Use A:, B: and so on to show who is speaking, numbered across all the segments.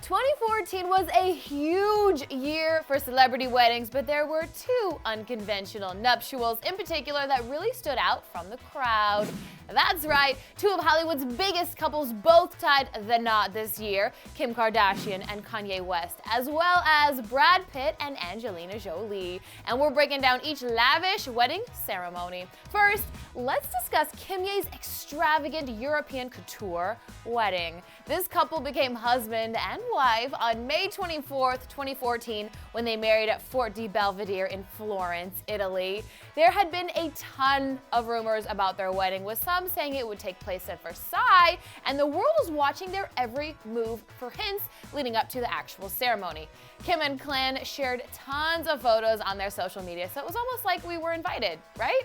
A: 2014 was a huge year for celebrity weddings, but there were two unconventional nuptials in particular that really stood out from the crowd. That's right, two of Hollywood's biggest couples both tied the knot this year, Kim Kardashian and Kanye West, as well as Brad Pitt and Angelina Jolie. And we're breaking down each lavish wedding ceremony. First, let's discuss Kimye's extravagant European couture wedding. This couple became husband and wife on May 24th, 2014, when they married at Fort di Belvedere in Florence, Italy. There had been a ton of rumors about their wedding, with some saying it would take place at Versailles, and the world was watching their every move for hints leading up to the actual ceremony. Kim and Clan shared tons of photos on their social media, so it was almost like we were invited, right?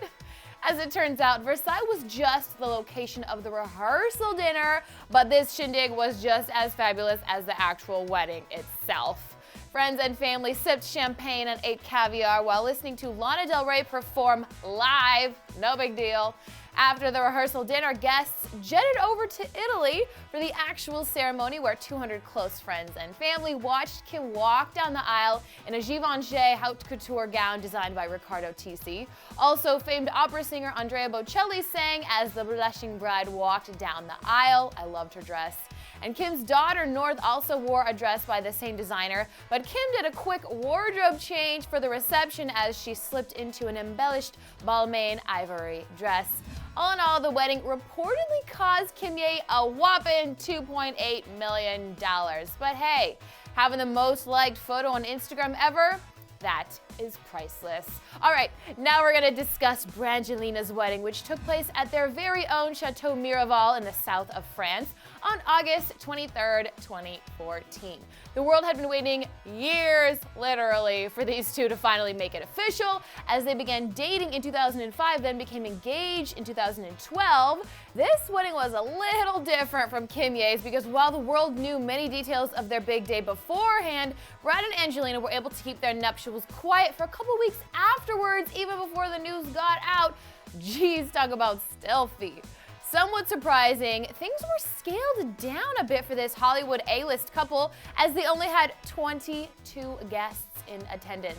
A: As it turns out, Versailles was just the location of the rehearsal dinner, but this shindig was just as fabulous as the actual wedding itself. Friends and family sipped champagne and ate caviar while listening to Lana Del Rey perform live. No big deal. After the rehearsal dinner, guests jetted over to Italy for the actual ceremony, where 200 close friends and family watched Kim walk down the aisle in a Givenchy haute couture gown designed by Riccardo Tisci. Also, famed opera singer Andrea Bocelli sang as the blushing bride walked down the aisle. I loved her dress. And Kim's daughter, North, also wore a dress by the same designer, but Kim did a quick wardrobe change for the reception as she slipped into an embellished Balmain ivory dress. All in all, the wedding reportedly cost Kimye a whopping $2.8 million. But hey, having the most liked photo on Instagram ever? That is priceless. All right, now we're gonna discuss Brangelina's wedding, which took place at their very own Chateau Miraval in the south of France on August 23rd, 2014. The world had been waiting years, literally, for these two to finally make it official. As they began dating in 2005, then became engaged in 2012. This wedding was a little different from Kimye's because while the world knew many details of their big day beforehand, Brad and Angelina were able to keep their nuptials quiet for a couple weeks afterwards, even before the news got out. Geez, talk about stealthy. Somewhat surprising, things were scaled down a bit for this Hollywood A-list couple, as they only had 22 guests in attendance.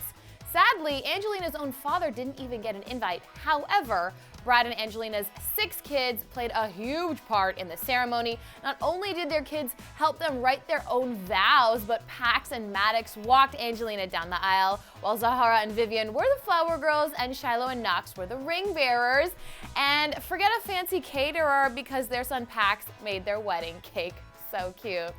A: Sadly, Angelina's own father didn't even get an invite. However, Brad and Angelina's 6 kids played a huge part in the ceremony. Not only did their kids help them write their own vows, but Pax and Maddox walked Angelina down the aisle, while Zahara and Vivian were the flower girls and Shiloh and Knox were the ring bearers. And forget a fancy caterer, because their son Pax made their wedding cake. So cute.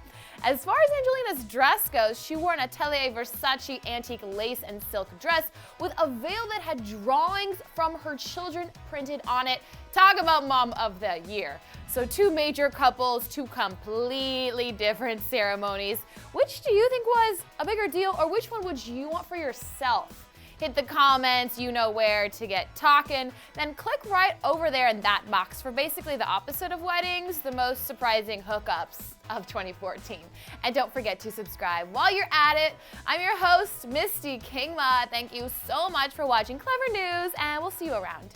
A: As far as Angelina's dress goes, she wore an Atelier Versace antique lace and silk dress with a veil that had drawings from her children printed on it. Talk about mom of the year. So two major couples, two completely different ceremonies. Which do you think was a bigger deal, or which one would you want for yourself? Hit the comments, you know where to get talking. Then click right over there in that box for basically the opposite of weddings, the most surprising hookups of 2014. And don't forget to subscribe while you're at it. I'm your host, Misty Kingma. Thank you so much for watching Clevver News, and we'll see you around.